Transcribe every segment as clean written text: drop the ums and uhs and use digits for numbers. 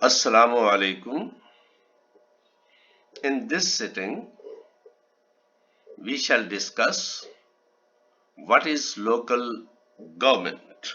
Assalamu alaikum. In this sitting, we shall discuss what is local government.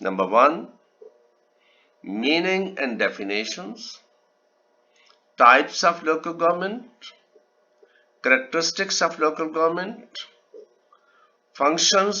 Number 1, meaning and definitions, types of local government, characteristics of local government, functions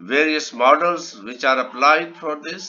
various models which are applied for this,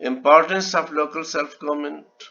importance of local self government,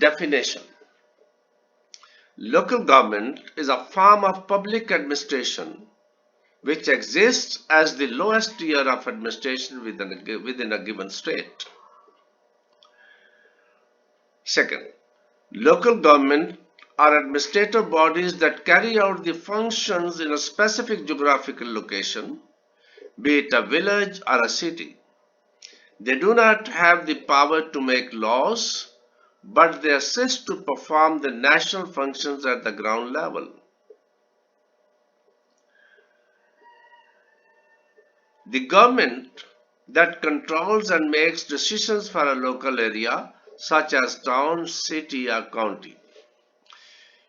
definition. Local government is a form of public administration which exists as the lowest tier of administration within a given state. Second, local government are administrative bodies that carry out the functions in a specific geographical location, be it a village or a city. They do not have the power to make laws, but they assist to perform the national functions at the ground level. The government that controls and makes decisions for a local area, such as town, city or county.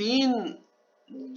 3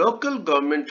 local government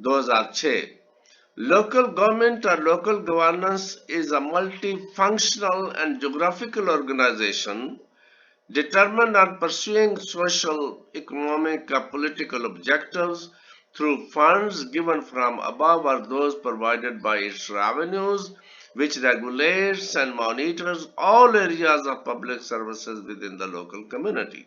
2006. Local government or local governance is a multifunctional and geographical organization determined on pursuing social, economic, or political objectives through funds given from above or those provided by its revenues, which regulates and monitors all areas of public services within the local community.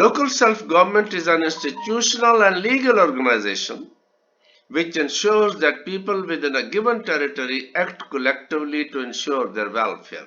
Local self-government is an institutional and legal organization which ensures that people within a given territory act collectively to ensure their welfare.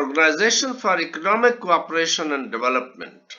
Organization for Economic Cooperation and Development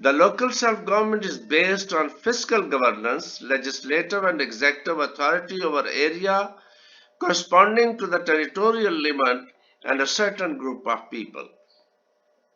the local self-government is based on fiscal governance, legislative and executive authority over area corresponding to the territorial limit and a certain group of people.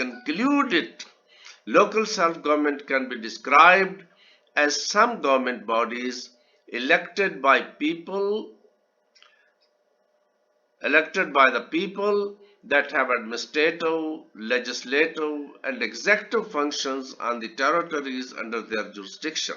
conclude it. Local self-government can be described as some government bodies elected by the people that have administrative, legislative and executive functions on the territories under their jurisdiction.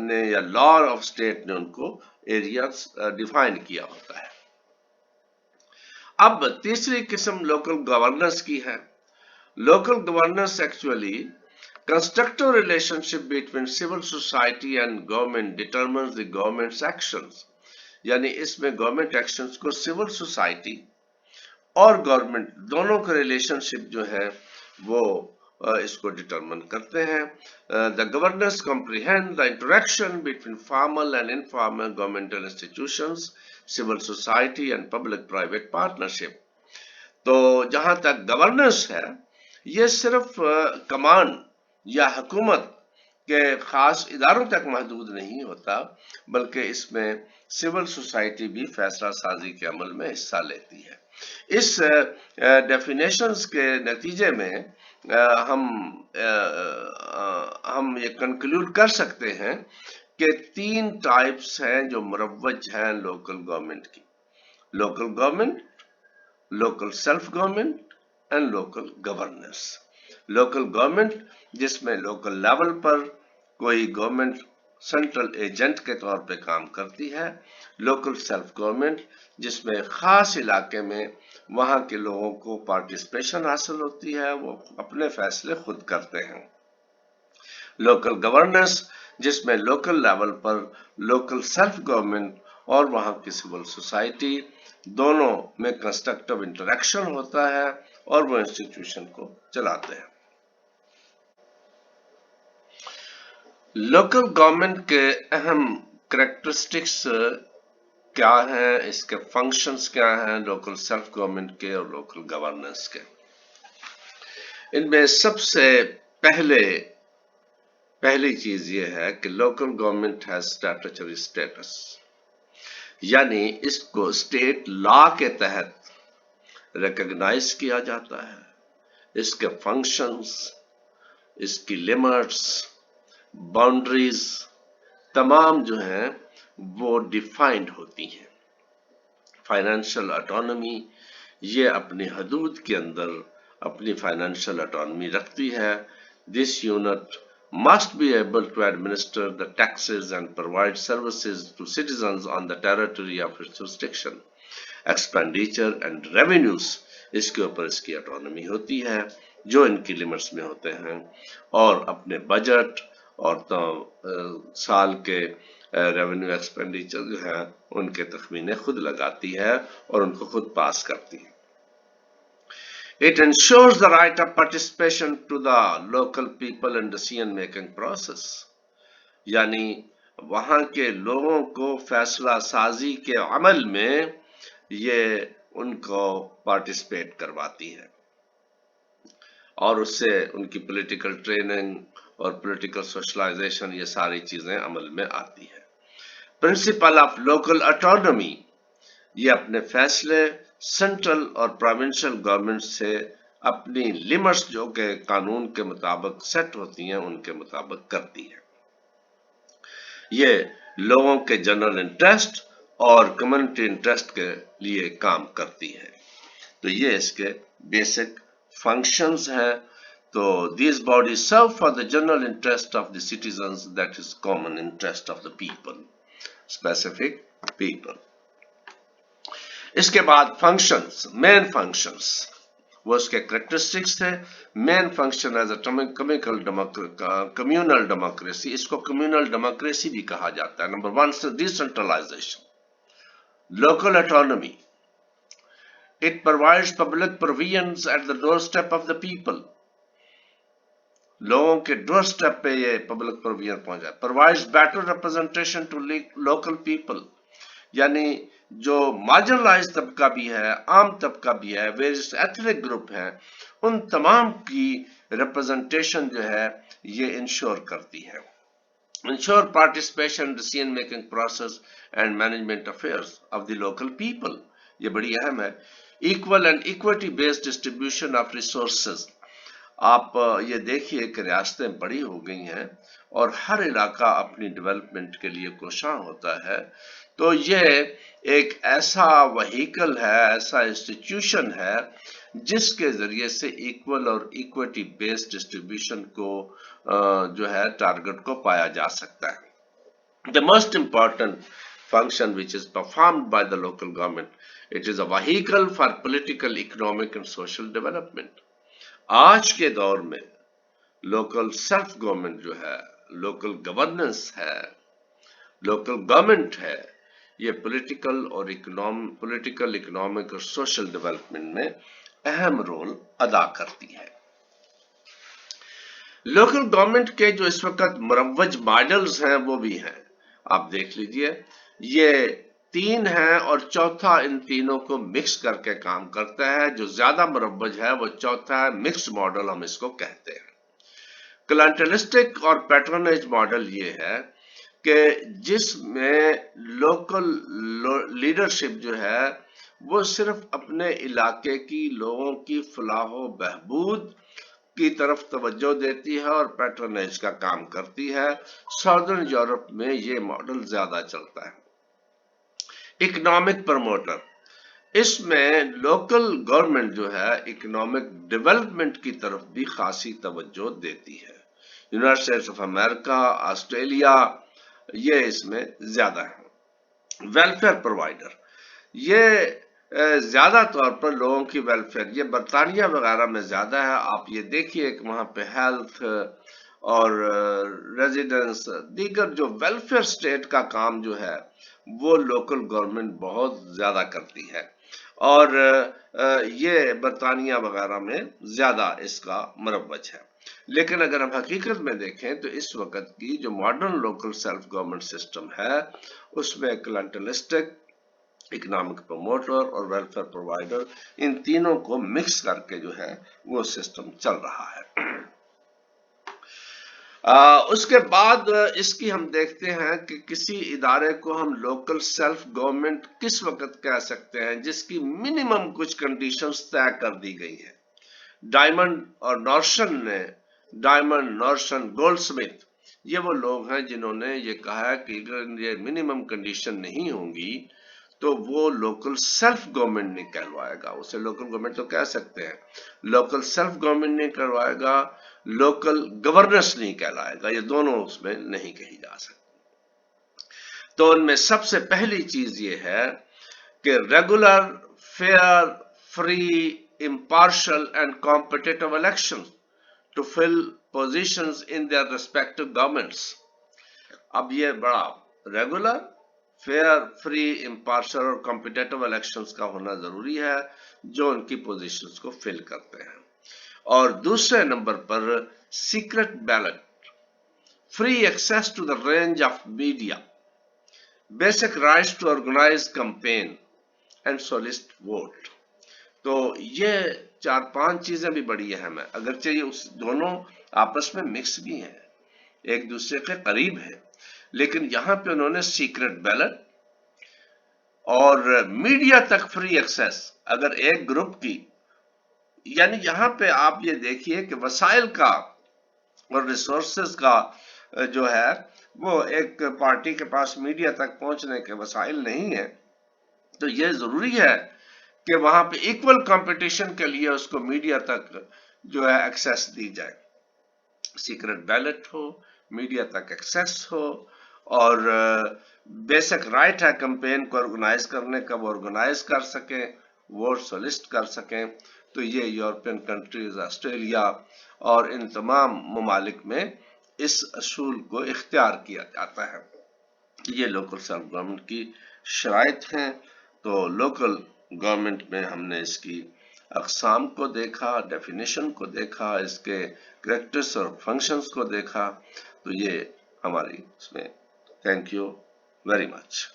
نے یا law of state نے ان کو areas define کیا ہوتا ہے. اب تیسری قسم لوکل گورننس کی ہے. Local governance actually constructive relationship between civil society and government determines the government's actions. یعنی اس میں گورنمنٹ ایکشنز کو سول سوسائٹی اور گورنمنٹ دونوں کا ریلیشن شپ جو ہے وہ اس کو ڈٹرمن کرتے ہیں. The governance comprehend the interaction between formal and informal governmental institutions, civil society and public-private partnership. تو جہاں تک گورننس ہے یہ صرف کمانڈ یا حکومت کے خاص اداروں تک محدود نہیں ہوتا بلکہ اس میں سول سوسائٹی بھی فیصلہ سازی کے عمل میں حصہ لیتی ہے. اس ڈیفینیشنز کے نتیجے میں ہم یہ کنکلوڈ کر سکتے ہیں کہ 3 ٹائپس ہیں جو مروج ہیں لوکل گورنمنٹ کی: local government, local self government and local governance. Local government جس میں لوکل لیول پر کوئی گورنمنٹ سینٹرل ایجنٹ کے طور پہ کام کرتی ہے. لوکل سیلف گورنمنٹ جس میں خاص علاقے میں وہاں کے لوگوں کو پارٹیسپیشن حاصل ہوتی ہے، وہ اپنے فیصلے خود کرتے ہیں. لوکل گورننس جس میں لوکل لیول پر لوکل سیلف گورنمنٹ اور وہاں کی سول سوسائٹی دونوں میں کنسٹرکٹیو انٹریکشن ہوتا ہے اور وہ انسٹیٹیوشن کو چلاتے ہیں. لوکل گورنمنٹ کے اہم کریکٹرسٹکس کیا ہیں، اس کے فنکشنز کیا ہیں لوکل سیلف گورنمنٹ کے اور لوکل گورننس کے؟ ان میں سب سے پہلی چیز یہ ہے کہ لوکل گورنمنٹ ہیز اسٹیٹوٹری اسٹیٹس، یعنی اس کو اسٹیٹ لا کے تحت ریکگنائز کیا جاتا ہے. اس کے فنکشنز، اس کی لمٹس، باؤنڈریز تمام جو ہیں وہ ڈیفائنڈ ہوتی ہیں. فائنینشیل آٹونومی، یہ اپنی حدود کے اندر اپنی فائنینشیل آٹونومی رکھتی ہے. This unit must be able to administer the taxes and provide services to citizens on the territory of its jurisdiction. Expenditure and revenues، اس کے اوپر اس کی آٹونومی ہوتی ہے جو ان کی لمٹس میں ہوتے ہیں، اور اپنے بجٹ اور سال کے ریونیو ایکسپینڈیچر جو ہے ان کے تخمینے خود لگاتی ہے اور ان کو خود پاس کرتی ہے. It ensures the right of participation to the local people in decision making process. یعنی وہاں کے لوگوں کو فیصلہ سازی کے عمل میں یہ ان کو پارٹیسپیٹ کرواتی ہے اور اس سے ان کی پولیٹیکل ٹریننگ اور پولیٹیکل سوشلائزیشن یہ ساری چیزیں عمل میں آتی ہے. پرنسپل آف لوکل آٹونومی، یہ اپنے فیصلے سینٹرل اور پروونشل گورنمنٹ سے اپنی لمٹس جو کہ قانون کے مطابق سیٹ ہوتی ہیں ان کے مطابق کرتی ہے. یہ لوگوں کے جنرل انٹرسٹ اور کمیونٹی انٹرسٹ کے لیے کام کرتی ہے. تو یہ اس کے بیسک فنکشنز ہیں. تو these bodies serve for the general interest of the citizens, that is common interest of the people, specific people. اس کے بعد فنکشنز، مین فنکشنز، وہ اس کے کریکٹرسٹکس تھے. Main function is a communal democracy, اس کو communal democracy بھی کہا جاتا ہے. Number 1 decentralization, local autonomy. It provides public provisions at the doorstep of the people. لوگوں کے ڈور سٹیپ پہ یہ پبلک پروویژن پہنچا. Provides better representation to local people، یعنی جو مارجنلائز طبقہ بھی ہے، عام طبقہ بھی ہے، ویریس ایتھنک گروپ ہیں، ان تمام کی ریپرزنٹیشن جو ہے یہ انشور کرتی ہے. Ensure participation in decision making process and management affairs of the local people، یہ بڑی اہم ہے. Equal and equity based distribution of resources. آپ یہ دیکھیے کہ ریاستیں بڑی ہو گئی ہیں اور ہر علاقہ اپنی ڈیولپمنٹ کے لیے کوشاں ہوتا ہے. تو یہ ایک ایسا وہیکل ہے، ایسا انسٹیٹیوشن ہے جس کے ذریعے سے ایکول اور ایکوٹی بیسڈ ڈسٹریبیوشن کو جو ہے ٹارگٹ کو پایا جا سکتا ہے. The most important function which is performed by the local government, it is a vehicle for political, economic and social development. آج کے دور میں لوکل سیلف گورنمنٹ جو ہے، لوکل گورننس ہے، لوکل گورنمنٹ ہے، یہ پولیٹیکل اکنامک اور سوشل ڈیولپمنٹ میں اہم رول ادا کرتی ہے. لوکل گورنمنٹ کے جو اس وقت مروج ماڈلز ہیں وہ بھی ہیں، آپ دیکھ لیجئے. یہ 3 ہیں اور چوتھا ان تینوں کو مکس کر کے کام کرتا ہے. جو زیادہ مروج ہے وہ چوتھا ہے، مکس ماڈل ہم اس کو کہتے ہیں. کلائنٹلسٹک اور پیٹرنیج ماڈل یہ ہے کہ جس میں لوکل لیڈرشپ جو ہے وہ صرف اپنے علاقے کی لوگوں کی فلاح و بہبود کی طرف توجہ دیتی ہے اور پیٹرنیج کا کام کرتی ہے. ساؤدرن یورپ میں یہ ماڈل زیادہ چلتا ہے. اکنامک پروموٹر، اس میں لوکل گورنمنٹ جو ہے اکنامک ڈیولپمنٹ کی طرف بھی خاصی توجہ دیتی ہے. United States of America, Australia یہ اس میں زیادہ ہے. ویلفیئر پرووائڈر، یہ زیادہ طور پر لوگوں کی ویلفیئر، یہ برطانیہ وغیرہ میں زیادہ ہے. آپ یہ دیکھیے کہ وہاں پہ ہیلتھ اور ریزیڈنس، دیگر جو ویلفیئر سٹیٹ کا کام جو ہے وہ لوکل گورنمنٹ بہت زیادہ کرتی ہے، اور یہ برطانیہ وغیرہ میں زیادہ اس کا مروج ہے. لیکن اگر ہم حقیقت میں دیکھیں تو اس وقت کی جو modern local self government system ہے اس میں کلائنٹلسٹک، اکنامک پروموٹر اور ویلفیئر پرووائڈر، ان تینوں کو مکس کر کے جو ہے وہ سسٹم چل رہا ہے. اس کے بعد اس کی ہم دیکھتے ہیں کہ کسی ادارے کو ہم لوکل سیلف گورنمنٹ کس وقت کہہ سکتے ہیں جس کی منیمم کچھ کنڈیشنز طے کر دی گئی ہیں. ڈائمنڈ اور نورشن گولڈ سمتھ یہ وہ لوگ ہیں جنہوں نے یہ کہا ہے کہ اگر یہ منیمم کنڈیشن نہیں ہوں گی تو وہ لوکل سیلف گورنمنٹ نہیں کہلوائے گا. اسے لوکل گورنمنٹ تو کہہ سکتے ہیں، لوکل سیلف گورنمنٹ نہیں کہلوائے گا، لوکل گورننس نہیں کہلائے گا، یہ دونوں اس میں نہیں کہی جا سکتی. تو ان میں سب سے پہلی چیز یہ ہے کہ regular, fair, free, impartial and competitive elections to fill positions in their respective governments. اب یہ بڑا ریگولر، فیئر، فری، امپارشل اور کمپٹیٹو الیکشنز کا ہونا ضروری ہے جو ان کی پوزیشنز کو فل کرتے ہیں. اور دوسرے نمبر پر secret ballot, free access to the range of media, basic rights to organize campaign and solicit vote. تو یہ 4-5 چیزیں بھی بڑی اہم ہیں، اگرچہ یہ دونوں آپس میں مکس بھی ہیں، ایک دوسرے کے قریب ہیں، لیکن یہاں پہ انہوں نے سیکرٹ بیلٹ اور میڈیا تک فری ایکسیس اگر ایک گروپ کی، یعنی یہاں پہ آپ یہ دیکھیے کہ وسائل کا اور ریسورسز کا جو ہے وہ ایک پارٹی کے پاس میڈیا تک پہنچنے کے وسائل نہیں ہیں، تو یہ ضروری ہے کہ وہاں پہ ایکول کمپٹیشن کے لیے اس کو میڈیا تک جو ہے ایکسیس دی جائے. سیکرٹ بیلٹ ہو، میڈیا تک ایکسیس ہو، اور بیسک رائٹ ہے کمپین کو آرگنائز کرنے کا، وہ آرگنائز کر سکیں، ووٹ سولیسٹ کر سکیں. تو یہ یورپین کنٹریز، آسٹریلیا اور ان تمام ممالک میں اس اصول کو اختیار کیا جاتا ہے. یہ لوکل سیلف گورنمنٹ کی شرائط ہیں. تو لوکل گورنمنٹ میں ہم نے اس کی اقسام کو دیکھا، ڈیفینیشن کو دیکھا، اس کے کریکٹرز اور فنکشنز کو دیکھا. تو یہ ہماری اس میں تھینک یو ویری مچ.